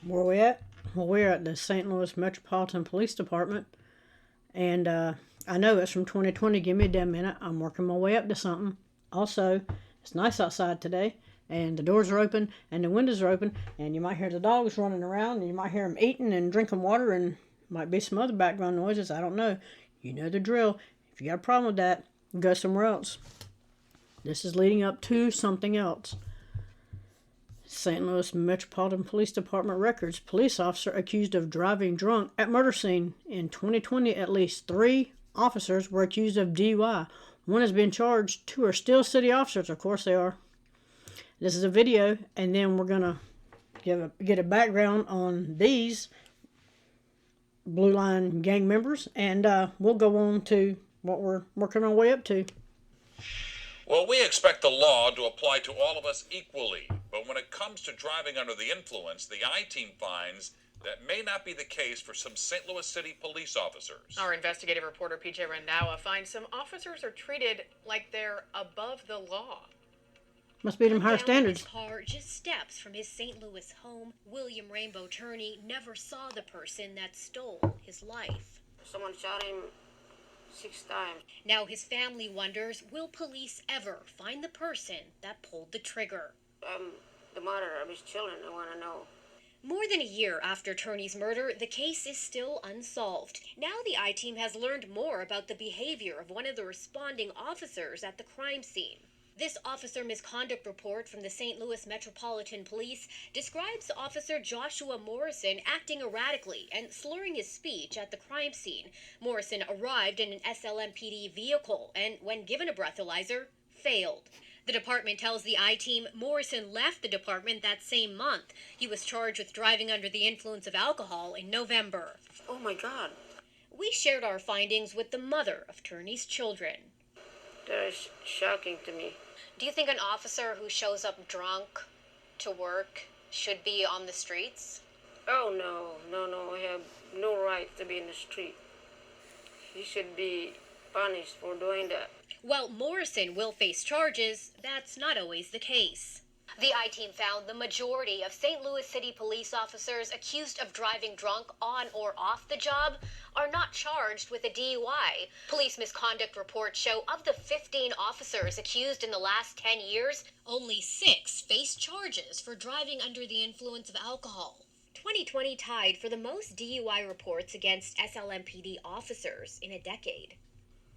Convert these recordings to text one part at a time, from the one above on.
Where we at? Well, we're at the St. Louis Metropolitan Police Department, and I know it's from 2020. Give me a damn minute. I'm working my way up to something. Also, it's nice outside today, and the doors are open, and the windows are open, and you might hear the dogs running around, and you might hear them eating and drinking water, and might be some other background noises. I don't know. You know the drill. If you got a problem with that, go somewhere else. This is leading up to something else. St. Louis Metropolitan Police Department records. Police officer accused of driving drunk at murder scene. In 2020, at least 3 officers were accused of DUI. 1 has been charged. 2 are still city officers. Of course they are. This is a video, and then we're going to get a background on these Blue Line gang members, and we'll go on to what we're working our way up to. Well, we expect the law to apply to all of us equally, but when it comes to driving under the influence, the I-Team finds that may not be the case for some St. Louis City police officers. Our investigative reporter PJ Randawa finds some officers are treated like they're above the law. Must be them higher standards. His car just steps from his St. Louis home. William Rainbow Turney never saw the person that stole his life. Someone shot him 6 times. Now his family wonders, will police ever find the person that pulled the trigger? I'm the mother of his children. I want to know. More than a year after Turney's murder, the case is still unsolved. Now the I-Team has learned more about the behavior of one of the responding officers at the crime scene. This officer misconduct report from the St. Louis Metropolitan Police describes Officer Joshua Morrison acting erratically and slurring his speech at the crime scene. Morrison arrived in an SLMPD vehicle and, when given a breathalyzer, failed. The department tells the I-Team Morrison left the department that same month. He was charged with driving under the influence of alcohol in November. Oh my God. We shared our findings with the mother of Turney's children. That is shocking to me. Do you think an officer who shows up drunk to work should be on the streets? Oh no. I have no right to be in the street. He should be punished for doing that. While Morrison will face charges, that's not always the case. The I-Team found the majority of St. Louis City police officers accused of driving drunk on or off the job are not charged with a DUI. Police misconduct reports show of the 15 officers accused in the last 10 years, only 6 face charges for driving under the influence of alcohol. 2020 tied for the most DUI reports against SLMPD officers in a decade.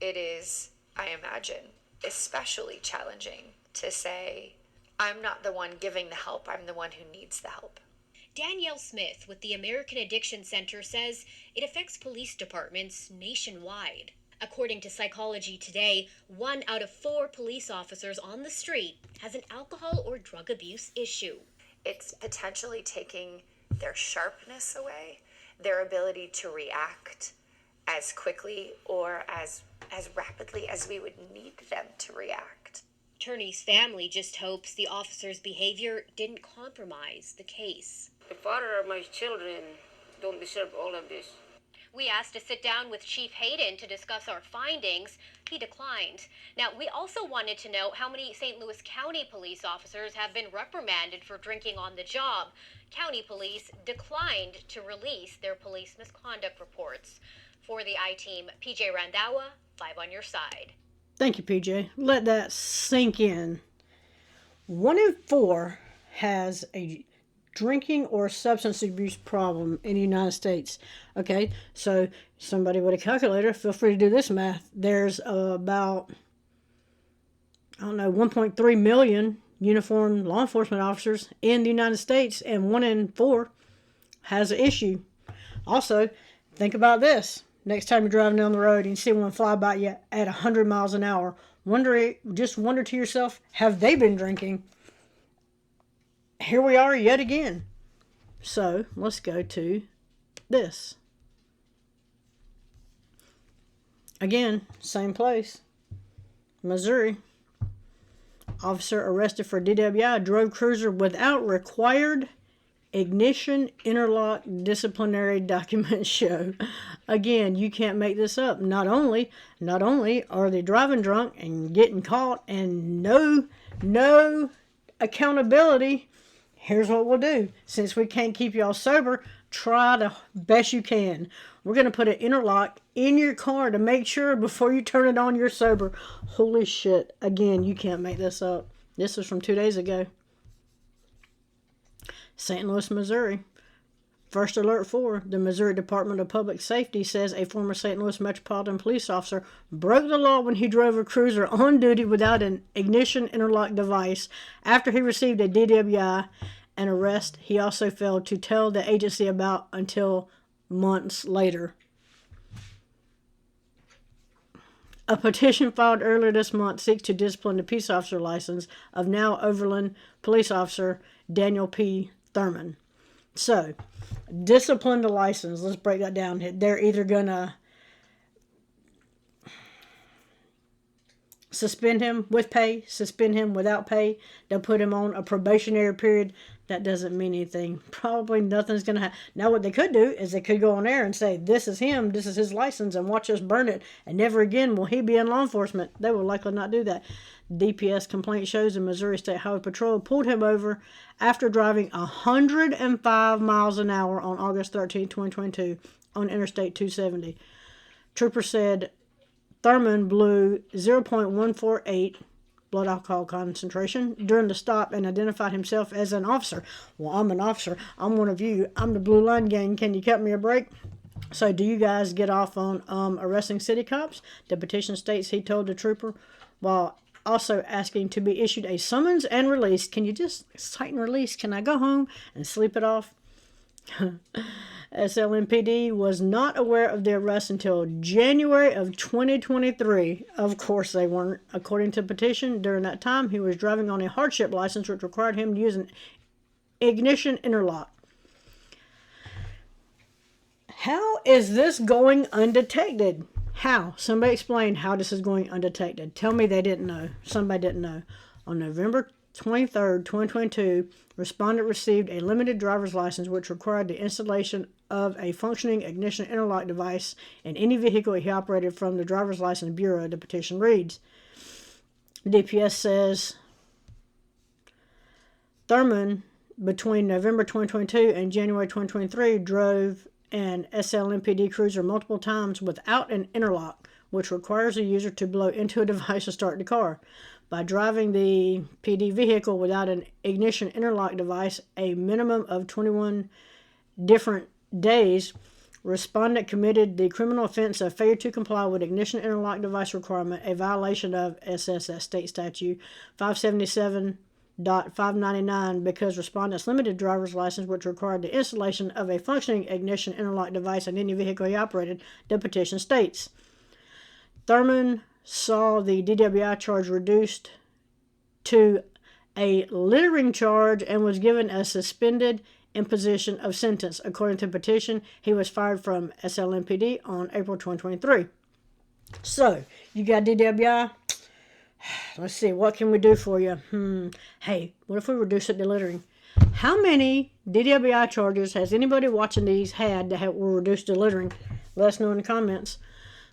It is, I imagine, especially challenging to say, I'm not the one giving the help, I'm the one who needs the help. Danielle Smith with the American Addiction Center says it affects police departments nationwide. According to Psychology Today, 1 out of 4 police officers on the street has an alcohol or drug abuse issue. It's potentially taking their sharpness away, their ability to react as quickly or as rapidly as we would need them to react. Turney's family just hopes the officer's behavior didn't compromise the case. The father of my children don't deserve all of this. We asked to sit down with Chief Hayden to discuss our findings. He declined. Now, we also wanted to know how many St. Louis County police officers have been reprimanded for drinking on the job. County police declined to release their police misconduct reports. For the I-Team, PJ Randawa, 5 on your side. Thank you, PJ. Let that sink in. 1 in 4 has a drinking or substance abuse problem in the United States. Okay, so somebody with a calculator, feel free to do this math. There's about, 1.3 million uniformed law enforcement officers in the United States, and 1 in 4 has an issue. Also, think about this. Next time you're driving down the road and you see one fly by you at 100 miles an hour, wonder to yourself, have they been drinking? Here we are yet again. So let's go to this. Again, same place. Missouri. Officer arrested for DWI, drove cruiser without required ignition. Interlock disciplinary documents show. Again, you can't make this up. Not only are they driving drunk and getting caught and no accountability, here's what we'll do. Since we can't keep y'all sober, try the best you can. We're going to put an interlock in your car to make sure before you turn it on, you're sober. Holy shit. Again, you can't make this up. This is from 2 days ago. St. Louis, Missouri. First Alert 4, the Missouri Department of Public Safety says a former St. Louis Metropolitan Police officer broke the law when he drove a cruiser on duty without an ignition interlock device. After he received a DWI and arrest, he also failed to tell the agency about until months later. A petition filed earlier this month seeks to discipline the peace officer license of now Overland police officer Daniel P. Thurman. So, discipline the license. Let's break that down. They're either going to suspend him with pay, suspend him without pay. They'll put him on a probationary period. That doesn't mean anything. Probably nothing's going to happen. Now, what they could do is they could go on there and say, this is him, this is his license, and watch us burn it, and never again will he be in law enforcement. They will likely not do that. DPS complaint shows the Missouri State Highway Patrol pulled him over after driving 105 miles an hour on August 13, 2022 on Interstate 270. Trooper said Thurman blew 0.148 blood alcohol concentration during the stop and identified himself as an officer. Well, I'm an officer. I'm one of you. I'm the Blue Line Gang. Can you cut me a break? So do you guys get off on arresting city cops? The petition states he told the trooper while also asking to be issued a summons and release. Can you just cite and release? Can I go home and sleep it off? SLMPD was not aware of the arrest until January of 2023. Of course they weren't. According to the petition, during that time, he was driving on a hardship license, which required him to use an ignition interlock. How is this going undetected? How? Somebody explain how this is going undetected. Tell me they didn't know. Somebody didn't know. On November 23rd, 2022, respondent received a limited driver's license which required the installation of a functioning ignition interlock device in any vehicle he operated from the driver's license bureau, the petition reads. DPS says Thurman, between November 2022 and January 2023, drove an SLMPD cruiser multiple times without an interlock, which requires a user to blow into a device to start the car. By driving the PD vehicle without an ignition interlock device a minimum of 21 different days, respondent committed the criminal offense of failure to comply with ignition interlock device requirement, a violation of SSS State Statute 577.599 because respondent's limited driver's license, which required the installation of a functioning ignition interlock device in any vehicle he operated, the petition states. Thurman saw the DWI charge reduced to a littering charge and was given a suspended imposition of sentence. According to the petition, he was fired from SLMPD on April 2023. So, you got DWI? Let's see, what can we do for you? Hey, what if we reduce it to littering? How many DWI charges has anybody watching these had that were reduced to littering? Let us know in the comments.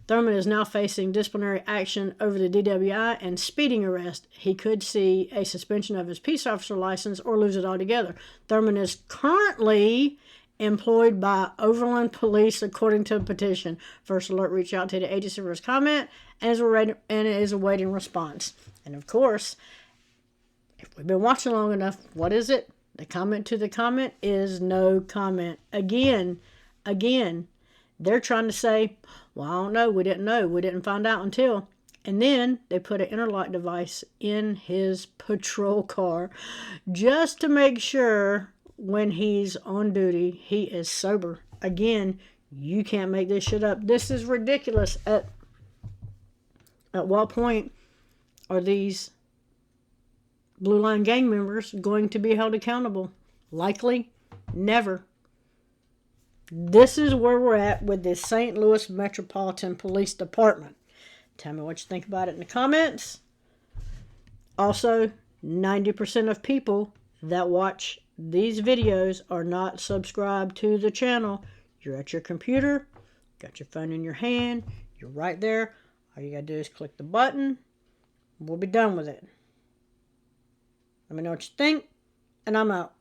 Thurman is now facing disciplinary action over the DWI and speeding arrest. He could see a suspension of his peace officer license or lose it altogether. Thurman is currently employed by Overland Police, according to the petition. First Alert reached out to the agency for his comment and is awaiting response. And of course, if we've been watching long enough, what is it? The comment to the comment is no comment. Again, they're trying to say, well, I don't know, we didn't find out until. And then they put an interlock device in his patrol car just to make sure when he's on duty, he is sober. Again, you can't make this shit up. This is ridiculous. At what point are these Blue Line gang members going to be held accountable? Likely never. This is where we're at with the St. Louis Metropolitan Police Department. Tell me what you think about it in the comments. Also, 90% of people that watch these videos are not subscribed to the channel. You're at your computer, got your phone in your hand, you're right there. All you gotta do is click the button. We'll be done with it. Let me know what you think, and I'm out.